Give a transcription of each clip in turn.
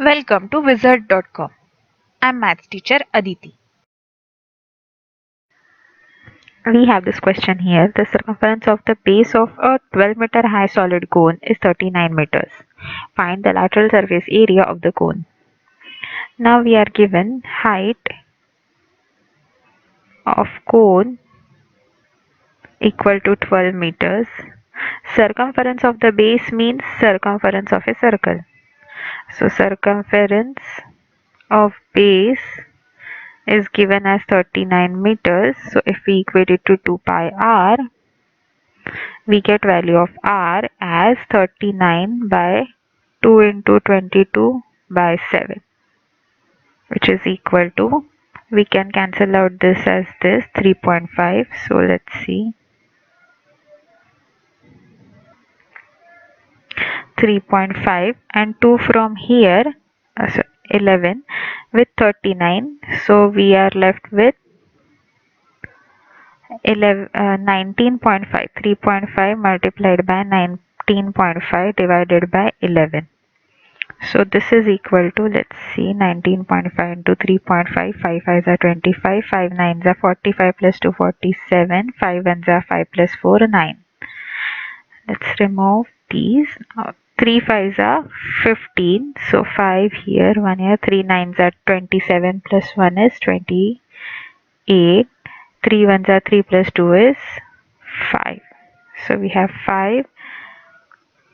Welcome to wizard.com. I'm maths teacher Aditi. We have this question here. The circumference of the base of a 12-meter high solid cone is 39 meters. Find the lateral surface area of the cone. Now we are given height of cone equal to 12 meters. Circumference of the base means circumference of a circle. So circumference of base is given as 39 meters. So if we equate it to 2 pi r, we get value of r as 39 by 2 into 22 by 7, which is equal to, we can cancel out this as this 3.5. So let's see, 3.5 and 2 from here, so 11 with 39. So we are left with 19.5. 3.5 multiplied by 19.5 divided by 11. So this is equal to, let's see, 19.5 into 3.5, 5 5s are 25, 5 9s are 45 plus 2 47, 5 1s are 5 plus 4 9. Let's remove these. 3 5s are 15, so 5 here, 1 here, 3 9s are 27 plus 1 is 28, 3 1s are 3 plus 2 is 5. So we have 5,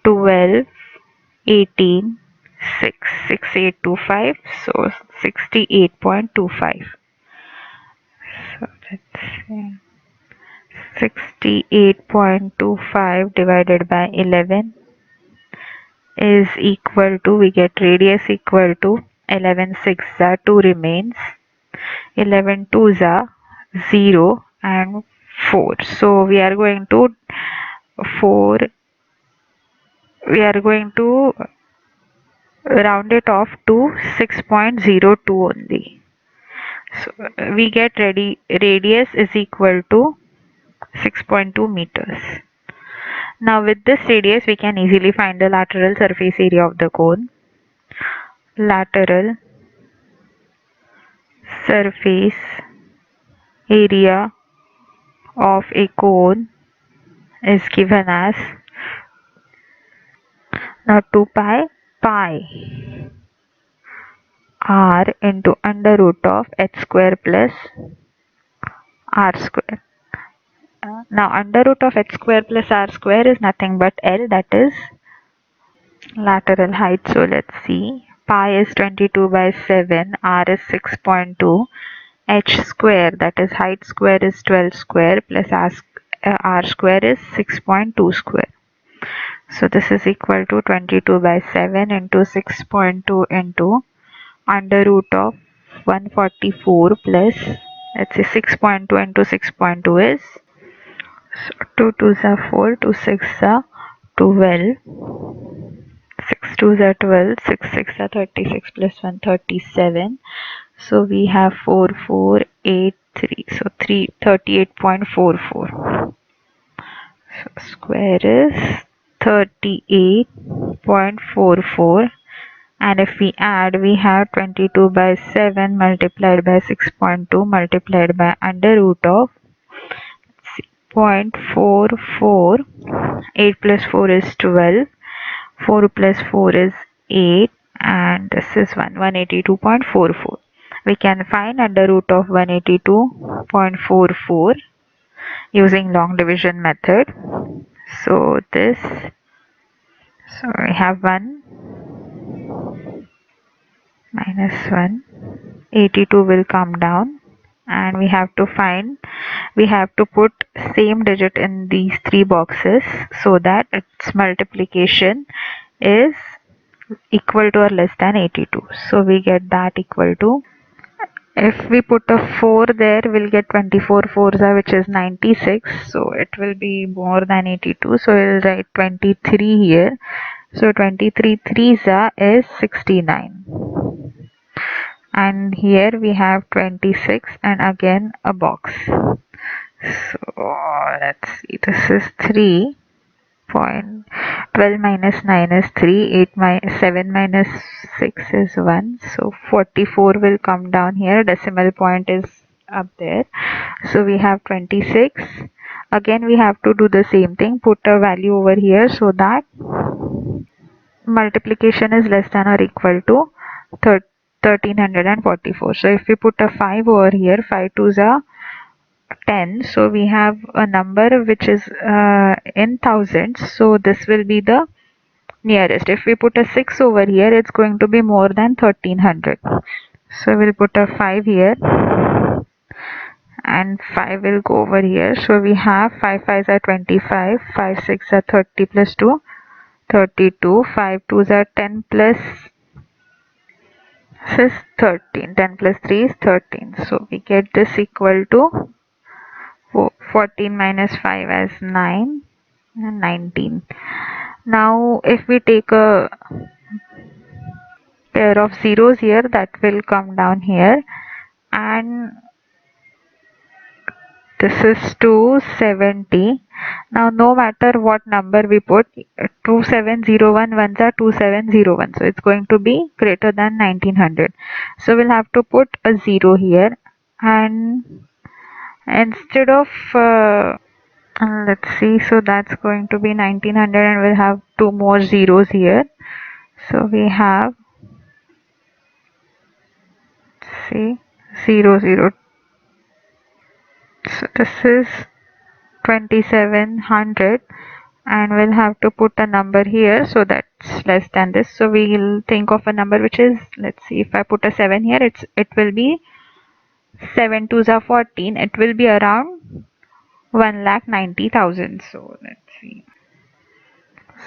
12, 18, 6, 6825, so 68.25. So let's see, 68.25 divided by 11 is equal to, we get radius equal to 11 6 are 2 remains, 11 2s are 0 and 4. So we are going to round it off to 6.02 only. So we get radius is equal to 6.2 meters. Now with this radius we can easily find the lateral surface area of the cone. Lateral surface area of a cone is given as, now 2 pi r into under root of h square plus r square. Now under root of h square plus r square is nothing but L, that is lateral height. So let's see, pi is 22 by 7, r is 6.2, h square, that is height square, is 12 square plus r square is 6.2 square. So this is equal to 22 by 7 into 6.2 into under root of 144 plus, let's say 6.2 into 6.2 is, so 2 2s are 4, 2 6s are 12, 6 2s are 12, 6 6 are 36 plus 1 37. So we have 4483, so 38.44. So square is 38.44, and if we add, we have 22 by 7 multiplied by 6.2 multiplied by under root of 0.44. 8 plus 4 is 12, 4 plus 4 is 8, and this is 182.44. We can find under root of 182.44 using long division method. So we have 1 minus 1, 82 will come down, and we have to put same digit in these three boxes so that its multiplication is equal to or less than 82. So we get that equal to, if we put a 4 there, we'll get 24 4s are, which is 96, so it will be more than 82, so we'll write 23 here. So 23 3s are is 69, and here we have 26 and again a box. So let's see, this is 3, Point 12 minus 9 is 3, 7 minus 6 is 1, so 44 will come down here, decimal point is up there, so we have 26. Again we have to do the same thing, put a value over here so that multiplication is less than or equal to 1344. So if we put a 5 over here, 5 twos are 10, so we have a number which is in thousands, so this will be the nearest. If we put a 6 over here, it's going to be more than 1300, so we'll put a 5 here and 5 will go over here. So we have 5 5s are 25, 5 6 are 30 plus 2 32, 5 2s are 10 plus 6 13, 10 plus 3 is 13, so we get this equal to 14 minus 5 as 9 and 19. Now if we take a pair of zeros here, that will come down here, and this is 270. Now no matter what number we put, 2701 ones are 2701, so it's going to be greater than 1900, so we'll have to put a 0 here, and instead of let's see, so that's going to be 1900 and we'll have two more zeros here, so we have, see, 0 0, so this is 2700 and we'll have to put a number here, so that's less than this, so we'll think of a number which is, let's see, if I put a 7 here, it will be 7 twos are 14, it will be around 1,90,000. So let's see,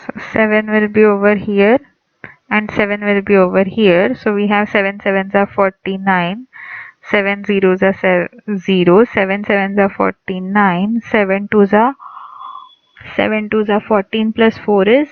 so 7 will be over here and 7 will be over here, so we have 7 sevens are 49, 7 zeros are 0, 7 sevens are 49, 7 twos are 14 plus 4 is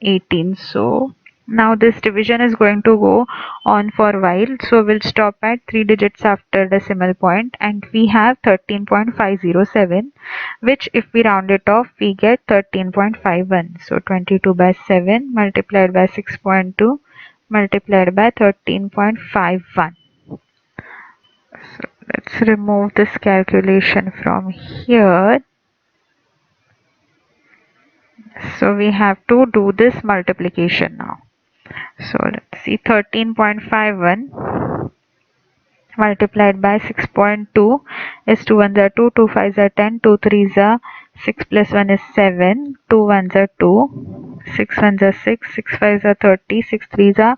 18. So now this division is going to go on for a while, so we'll stop at 3 digits after decimal point, and we have 13.507, which if we round it off we get 13.51. So 22 by 7 multiplied by 6.2 multiplied by 13.51. So let's remove this calculation from here. So we have to do this multiplication now. So let's see, 13.51 multiplied by 6.2 is 2 ones are 2, 2 5s are 10, 2 3s are 6 plus 1 is 7, 2 ones are 2, 6 ones are 6, 6 5s are 30, 6 3s are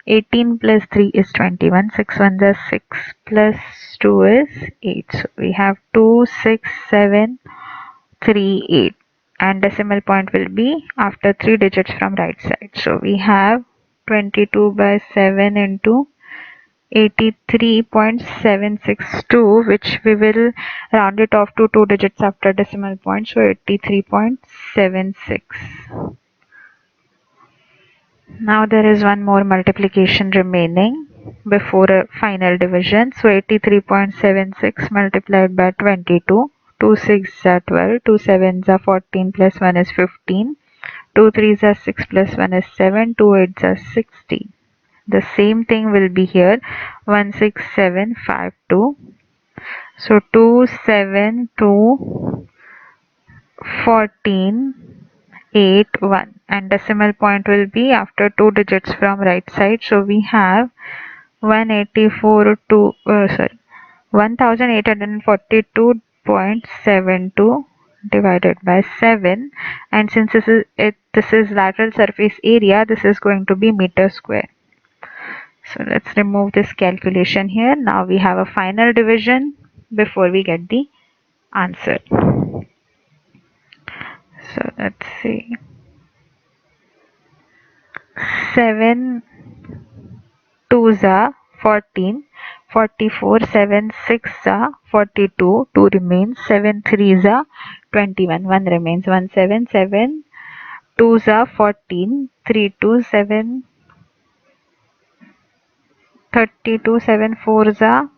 18 plus 3 is 21, 6 ones are 6 plus 2 is 8. So we have 2, 6, 7, 3, 8. And decimal point will be after 3 digits from right side. So we have 22 by 7 into 83.762, which we will round it off to 2 digits after decimal point, so 83.76. Now there is one more multiplication remaining before a final division, so 83.76 multiplied by 22, 2 6s are 12, 2 7s are 14 plus 1 is 15, 2 3s are 6 plus 1 is 7, 2 8s are 16. The same thing will be here, 16752. So 2 7 2 14 8 1, and decimal point will be after 2 digits from right side. So we have 1842.72 divided by 7, and since this is lateral surface area, this is going to be meter square. So let's remove this calculation here. Now we have a final division before we get the answer. So let's see, 7 2s are 14, 44, 7 6 are 42, 2 remains, 7 3s are 21, 1 remains, 1 7 7 2s are 14, 3 2 7 32, 7 4s are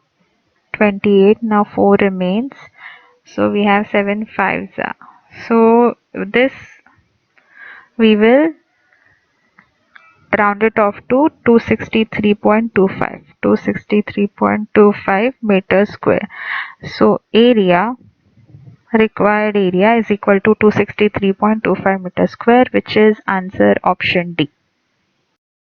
28, now 4 remains, so we have 7 5s are. So this We will round it off to 263.25, 263.25 meters square. So required area is equal to 263.25 meters square, which is answer option D.